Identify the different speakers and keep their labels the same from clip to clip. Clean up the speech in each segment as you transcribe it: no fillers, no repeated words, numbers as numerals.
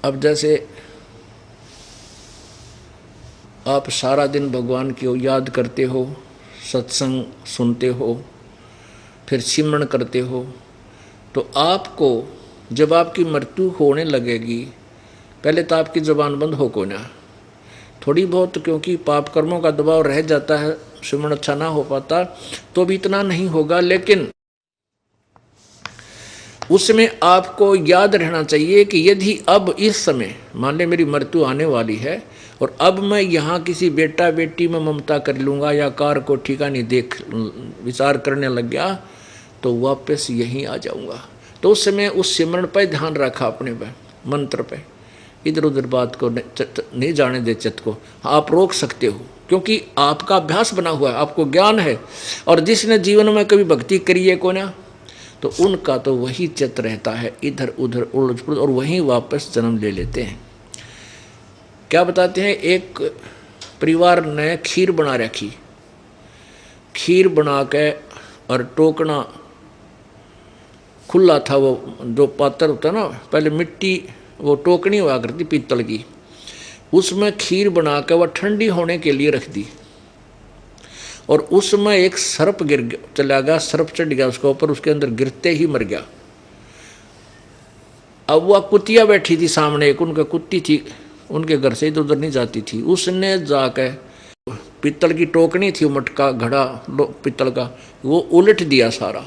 Speaker 1: अब जैसे आप सारा दिन भगवान की याद करते हो, सत्संग सुनते हो, फिर सिमरण करते हो, तो आपको जब आपकी मृत्यु होने लगेगी, पहले तो आपकी जुबान बंद हो को ना, थोड़ी बहुत, क्योंकि पाप कर्मों का दबाव रह जाता है, सिमरण अच्छा ना हो पाता, तो भी इतना नहीं होगा। लेकिन उसमें आपको याद रहना चाहिए कि यदि अब इस समय मान ले मेरी मृत्यु आने वाली है और अब मैं यहाँ किसी बेटा बेटी में ममता कर लूँगा या कार को ठिकाने देख विचार करने लग गया, तो वापस यहीं आ जाऊँगा। तो उस समय उस सिमरण पर ध्यान रखा, अपने पे मंत्र पे, इधर उधर बात को नहीं जाने दे, चित्त को आप रोक सकते हो, क्योंकि आपका अभ्यास बना हुआ है, आपको ज्ञान है। और जिसने जीवन में कभी भक्ति करी है को ना, तो उनका तो वही चित्त रहता है इधर उधर उलझ पुलझ, और वहीं वापस जन्म ले लेते हैं। क्या बताते हैं, एक परिवार ने खीर बना रखी, खीर बना के और टोकना खुला था, वो जो पात्र होता ना, पहले मिट्टी वो टोकनी हुआ करती पीतल की, उसमें खीर बना के वह ठंडी होने के लिए रख दी। और उसमें एक सर्प गिर चला गया, सर्प चढ़ गया उसके ऊपर, उसके अंदर गिरते ही मर गया। अब वह कुतिया बैठी थी सामने, एक उनका कुत्ती थी, उनके घर से इधर उधर नहीं जाती थी, उसने जाकर पीतल की टोकनी थी, मटका घड़ा पीतल का, वो उलट दिया सारा,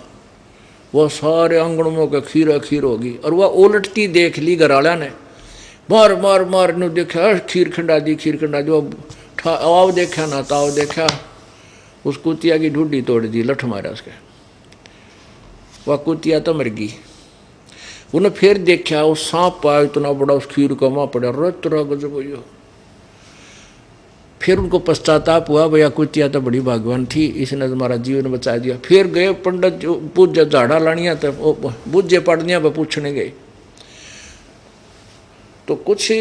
Speaker 1: वह सारे आंगन में के खीर खीर होगी। और वह उलटती देख ली घराला ने, मार मार मार ने देखा, खीर खंडा दी, खीर खंडा दी। आओ देखा ना ताव देखा, उस कुतिया की ढूंढी तोड़ दी, लठ मारा उसके, वह कुतिया तो मर गई। उन्हें फिर देखा, वो सांप पाया इतना बड़ा, उस खीर का माँ पड़ा, रत गजब हो। फिर उनको पश्चाताप हुआ, भैया कुतिया तो बड़ी भगवान थी, इसने तुम्हारा जीवन बचा दिया। फिर गए पंडित जो पूजा झाड़ा लानिया, तो बुझे पड़निया पर पूछने गए। तो कुछ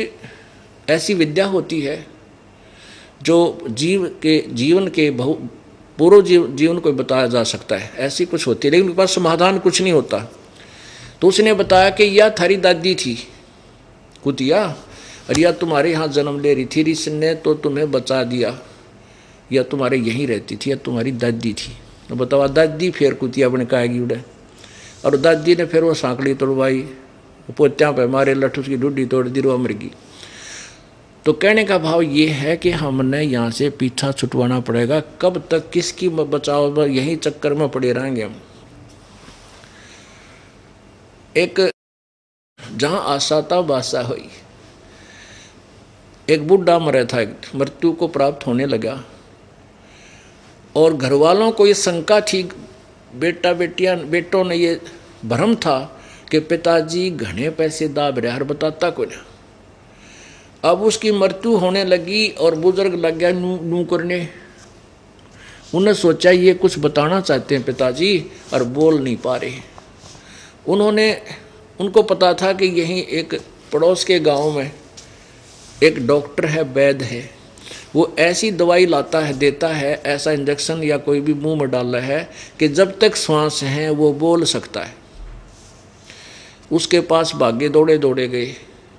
Speaker 1: ऐसी विद्या होती है जो जीवन के पूर्व जीवन को बताया जा सकता है, ऐसी कुछ होती है, लेकिन उनके पास समाधान कुछ नहीं होता। तो उसने बताया कि यह थारी दादी थी कुतिया, और यह तुम्हारे यहाँ जन्म ले रही थी, इसने तो तुम्हें बचा दिया, यह तुम्हारे यहीं रहती थी, यह तुम्हारी दादी थी। तो बताओ, दादी फिर कुतिया बन के आएगी उड़े, और दादी ने फिर वो सांकड़ी तोड़वाई, पोत्या पे मारे, लठ उसकी ढूंढी तोड़ दी, वो मर गई। तो कहने का भाव ये है कि हमने यहाँ से पीछा छुटवाना पड़ेगा, कब तक किसकी बचाव, यही चक्कर में पड़े रहेंगे हम। एक जहाँ आशा था बासा हुई, एक बुढ़ा मरा था, मृत्यु को प्राप्त होने लगा, और घर वालों को ये शंका थी, बेटों ने ये भ्रम था कि पिताजी घने पैसे दाब रहे, हर बताता को ना। अब उसकी मृत्यु होने लगी और बुजुर्ग लग गया नू करने, उन्हें सोचा ये कुछ बताना चाहते हैं पिताजी, और बोल नहीं पा रहे। उनको पता था कि यहीं एक पड़ोस के गांव में एक डॉक्टर है, वैद्य है, वो ऐसी दवाई लाता है, देता है, ऐसा इंजेक्शन या कोई भी मुंह में डाल रहा है कि जब तक श्वास है वो बोल सकता है। उसके पास भागे दौड़े दौड़े गए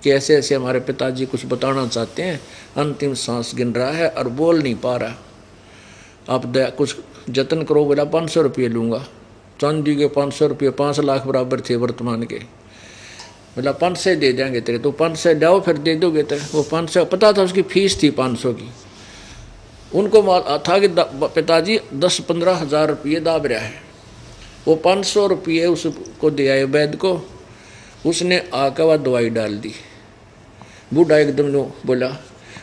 Speaker 1: कि ऐसे ऐसे हमारे पिताजी कुछ बताना चाहते हैं, अंतिम सांस गिन रहा है और बोल नहीं पा रहा, आप कुछ जतन करो। बोला 500 रुपये लूँगा, चांदी के 500 रुपये, 5 लाख बराबर थे वर्तमान के। बोला 500 दे देंगे तेरे, तो 500 लाओ फिर दे दोगे तेरे। वो 500, पता था उसकी फीस थी 500 की। उनको था कि पिताजी 10-15 हज़ार रुपये दाब रहा है। वो 500 रुपये उसको दे आए वैद्य को, उसने आकर वह दवाई डाल दी। बूढ़ा एकदम नो बोला,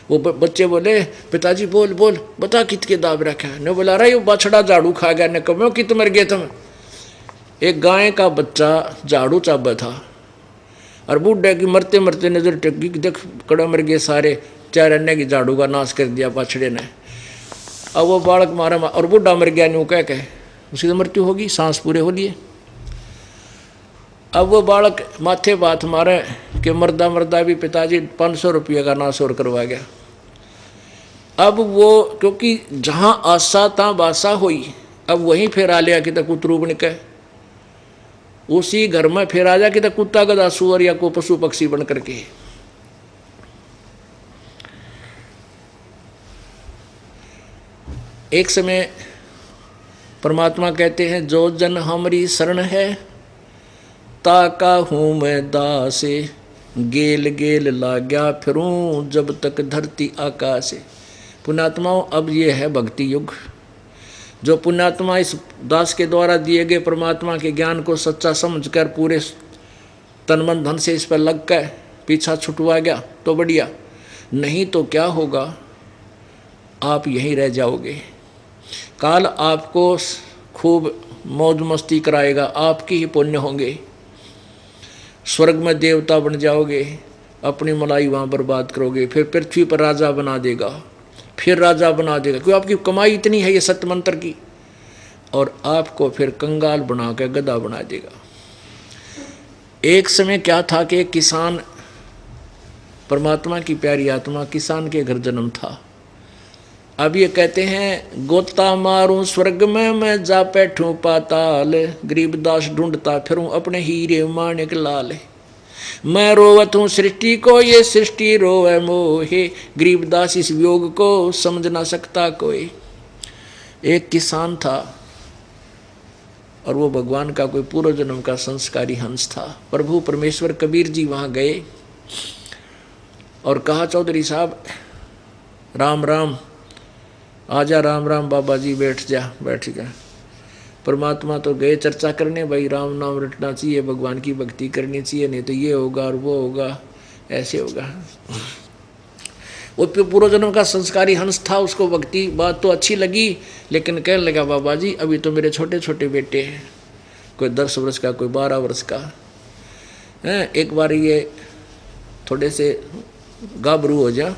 Speaker 1: वो बच्चे बोले पिताजी बोल बोल बता कितने दाब रखा है। ने बोला रहा ये बछड़ा झाड़ू खा गया, ने कहो कित मर गए तुम। एक गाय का बच्चा झाड़ू चाबा था, और बूढ़े की मरते मरते नजर टेकी, देख कड़ा मर गए सारे, 4 अन्य की झाड़ू का नाश कर दिया बछड़े ने। अब वो बालक मारा और बूढ़ा मर गया, न्यू कह के उसकी तो मृत्यु होगी, सांस पूरे हो लिए। अब वो बालक माथे बात मारे कि मर्दा मर्दा भी पिताजी 500 रुपये का नाश और करवा गया। अब वो क्योंकि जहाँ आशा तहाँ बासा हुई, अब वहीं फिर आ लिया कि तक उतरूब निकल, उसी घर में फिर आ जा कि तक कुत्ता गधा सुअर या को पशु पक्षी बन करके। एक समय परमात्मा कहते हैं, जो जन हमारी शरण है, ताका हूँ मैं दासे, गेल गेल लाग्या फिरूं जब तक धरती आकाश। पुण्यात्माओं, अब ये है भक्ति युग। जो पुण्यात्मा इस दास के द्वारा दिए गए परमात्मा के ज्ञान को सच्चा समझकर पूरे तन मन धन से इस पर लग कर पीछा छुटवा गया तो बढ़िया, नहीं तो क्या होगा, आप यहीं रह जाओगे। काल आपको खूब मौज मस्ती कराएगा, आपकी ही पुण्य होंगे, स्वर्ग में देवता बन जाओगे, अपनी मलाई वहाँ बर्बाद करोगे, फिर पृथ्वी पर राजा बना देगा, फिर राजा बना देगा, क्योंकि आपकी कमाई इतनी है ये सत्य मंत्र की, और आपको फिर कंगाल बना के गधा बना देगा। एक समय क्या था कि एक किसान, परमात्मा की प्यारी आत्मा, किसान के घर जन्म था। अब ये कहते हैं, गोता मारूं स्वर्ग में मैं जा बैठूं पाताल, गरीबदास ढूंढता फिरूं अपने हीरे माणिक लाल। मैं रोवत हूँ सृष्टि को, ये सृष्टि रोवे मोहे, गरीबदास इस वियोग को समझ ना सकता कोई। एक किसान था और वो भगवान का कोई पूर्व जन्म का संस्कारी हंस था। प्रभु परमेश्वर कबीर जी वहाँ गए और कहा, चौधरी साहब राम राम, आजा, राम राम बाबा जी, बैठ जा। बैठ गया। परमात्मा तो गए चर्चा करने, भाई राम नाम रटना चाहिए, भगवान की भक्ति करनी चाहिए, नहीं तो ये होगा और वो होगा, ऐसे होगा। वो पूर्व जन्म का संस्कारी हंस था, उसको भक्ति बात तो अच्छी लगी, लेकिन कहने लगा, बाबा जी अभी तो मेरे छोटे छोटे बेटे हैं, कोई 10 वर्ष का, कोई 12 वर्ष का है, एक बार ये थोड़े से गाभरू हो जाए,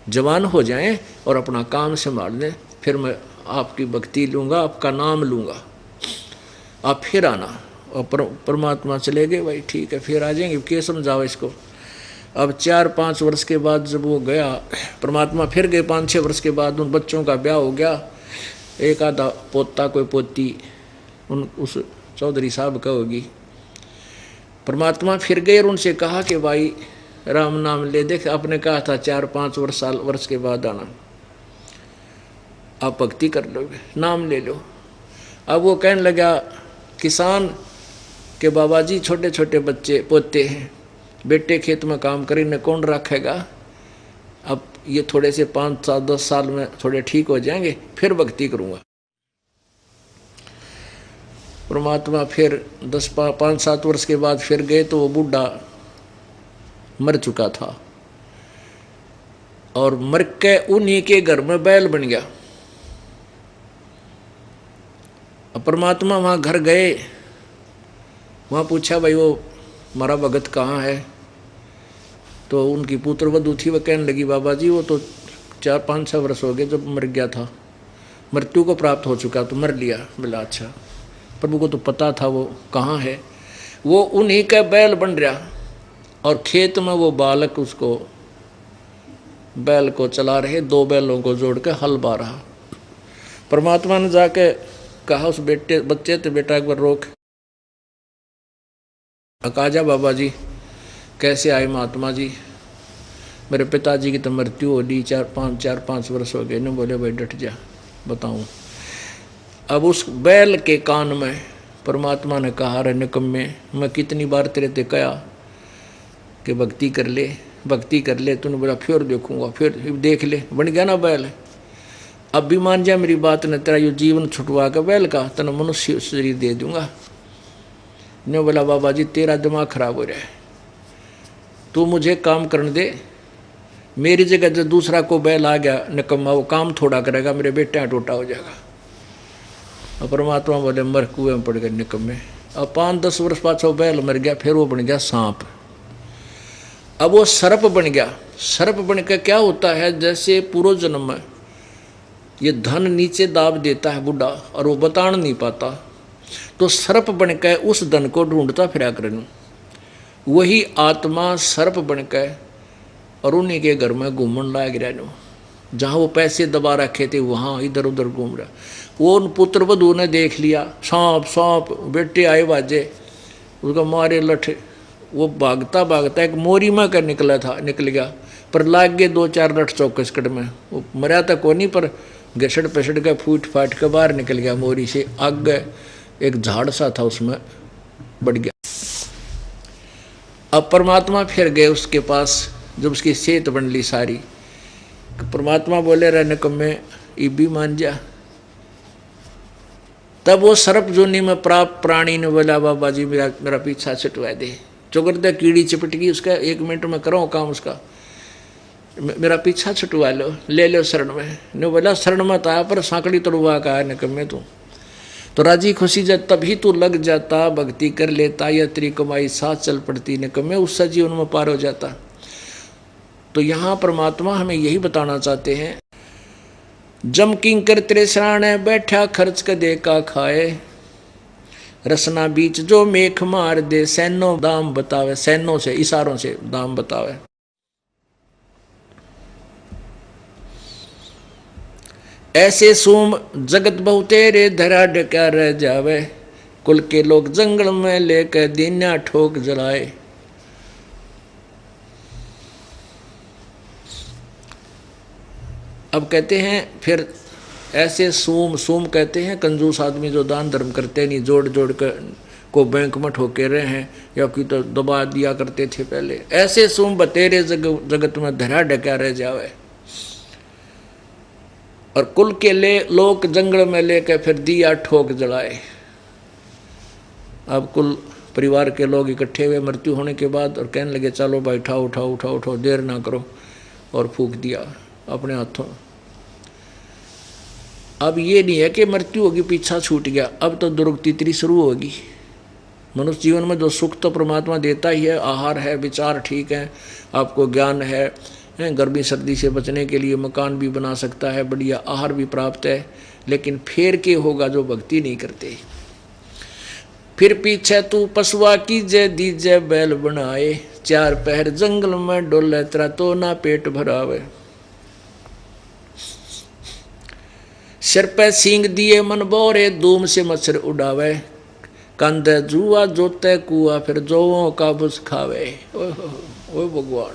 Speaker 1: जवान हो जाएं और अपना काम संभाल लें, फिर मैं आपकी भक्ति लूँगा, आपका नाम लूँगा, आप फिर आना। और परमात्मा चले गए, भाई ठीक है फिर आ जाएंगे, क्या समझाओ इसको। अब 4-5 वर्ष के बाद जब वो गया, परमात्मा फिर गए 5-6 वर्ष के बाद, उन बच्चों का ब्याह हो गया, एक आधा पोता कोई पोती उस चौधरी साहब का होगी। परमात्मा फिर गए और उनसे कहा कि भाई राम नाम ले, देख आपने कहा था 4-5 वर्ष के बाद आना, आप भक्ति कर लोगे, नाम ले लो। अब वो कहने लगा, किसान के बाबा जी छोटे छोटे बच्चे पोते हैं, बेटे खेत में काम करेंगे, कौन रखेगा, अब ये थोड़े से 5-10 साल में थोड़े ठीक हो जाएंगे, फिर भक्ति करूँगा। परमात्मा फिर 5-7 वर्ष के बाद फिर गए तो वो बूढ़ा मर चुका था, और मर के उन्हीं के घर में बैल बन गया। अब परमात्मा वहाँ घर गए, वहाँ पूछा, भाई वो हमारा भगत कहाँ है, तो उनकी पुत्र वधू थी, वह कहने लगी, बाबा जी वो तो 4-5-6 वर्ष हो गए जब मर गया था, मृत्यु को प्राप्त हो चुका, तो मर लिया। बोला अच्छा, प्रभु को तो पता था वो कहाँ है। वो उन्हीं का बैल बन रहा, और खेत में वो बालक उसको बैल को चला रहे, 2 बैलों को जोड़ के हल बा रहा। परमात्मा ने जाके कहा उस बच्चे तो, बेटा एक बार रोक, अकाजा बाबा जी कैसे आए महात्मा जी, मेरे पिताजी की तो मृत्यु हो ली, 4-5 वर्ष हो गए। ने बोले, भाई डट जा, बताऊं। अब उस बैल के कान में परमात्मा ने कहा, रे निकम्मे, मैं कितनी बार तेरे ते कहा कि भक्ति कर ले, भक्ति कर ले, तूने बोला फिर देखूंगा, फिर देख ले, बन गया ना बैल। अब भी मान जा मेरी बात ने, तेरा यो जीवन छुटवा कर बैल का तेना मनुष्य शरीर दे दूंगा। ने बोला, बाबा जी तेरा दिमाग खराब हो रहा है, तू मुझे काम करने दे, मेरी जगह जो दूसरा को बैल आ गया निकम्मा, वो काम थोड़ा करेगा, मेरे बेटे टोटा हो जाएगा। और परमात्मा बोले, मर कुएं में पड़ गए निकम्मे। अब 5-10 वर्ष पाछो बैल मर गया, फिर वो बन गया सांप। अब वो सर्प बन गया। सर्प बन के क्या होता है, जैसे पूर्व जन्म में ये धन नीचे दाब देता है बुढ़ा और वो बता नहीं पाता, तो सर्प बन के उस धन को ढूंढता फिरा करनू। वही आत्मा सर्प बन के और उन्हीं के घर में घूमन लाग रहा, जहाँ वो पैसे दबा रखे थे वहाँ इधर उधर घूम रहा। वो उन पुत्र वधू ने देख लिया, सांप सांप, बेटे आए बाजे, उसका मारे लठ, वो भागता भागता एक मोरी में कर निकल गया, पर लाग गए 2-4 लठ चौकस कट में। वो मरा था को नहीं, पर घसड़ पसड़ के फूट फाट के बाहर निकल गया मोरी से। आगे एक झाड़ सा था उसमें बढ़ गया। अब परमात्मा फिर गए उसके पास जब उसकी सेहत बन ली सारी। परमात्मा बोले रहे निकम्मे इबी मान जा। तब वो सर्प जोनी में प्राप्त प्राणी ने बोला बाबा जी मेरा पीछा छुटवा दे। चुगर दे कीड़ी चिपट गई उसका, 1 मिनट में करो काम उसका, मेरा पीछा छुटवा लो, ले लो शरण में। ने बोला शरण मत आया पर सांकड़ी तोड़वा का है निकम्मे तू तो राजी खुशी जब तभी तू लग जाता, भक्ति कर लेता, या तेरी कमाई साथ चल पड़ती निकम्मे, उससे जीवन में पार हो जाता। तो यहाँ परमात्मा हमें यही बताना चाहते हैं, जम किंकर तेरे सराणे बैठा खर्च क दे का खाए, रसना बीच जो मेख मार दे, सैनो दाम बतावे, सैनों से इशारों से दाम बतावे। ऐसे सोम जगत बहु तेरे धरा डका रह जावे, कुल के लोग जंगल में लेकर दीन्या ठोक जलाए। अब कहते हैं फिर ऐसे सोम कहते हैं कंजूस आदमी जो दान धर्म करते नहीं, जोड़ जोड़ कर को बैंक में ठोके रहे हैं या कोई तो दबा दिया करते थे पहले। ऐसे सोम बतेरे जगत में धरा डका रह जावे, और कुल के लोग जंगल में लेकर फिर दिया ठोक जलाए। अब कुल परिवार के लोग इकट्ठे हुए मृत्यु होने के बाद और कहने लगे चलो भाई उठाओ उठाओ उठाओ उठाओ, देर ना करो, और फूंक दिया अपने हाथों। अब ये नहीं है कि मृत्यु होगी पीछा छूट गया, अब तो दुर्गति तेरी शुरू होगी। मनुष्य जीवन में जो सुख तो परमात्मा देता ही है, आहार है, विचार ठीक है, आपको ज्ञान है, गर्मी सर्दी से बचने के लिए मकान भी बना सकता है, बढ़िया आहार भी प्राप्त है, लेकिन फिर के होगा जो भक्ति नहीं करते। फिर पीछे तू पशुआ कीजे दीजे बैल बनाए, 4 पहर जंगल में डोले तेरा तो ना पेट भरावे। सिर पे सींग दिए मन बोरे, धूम से मच्छर उड़ावे, कंधे जुआ जोते कुआ फिर जोवों का बुस खावे। ओ भगवान,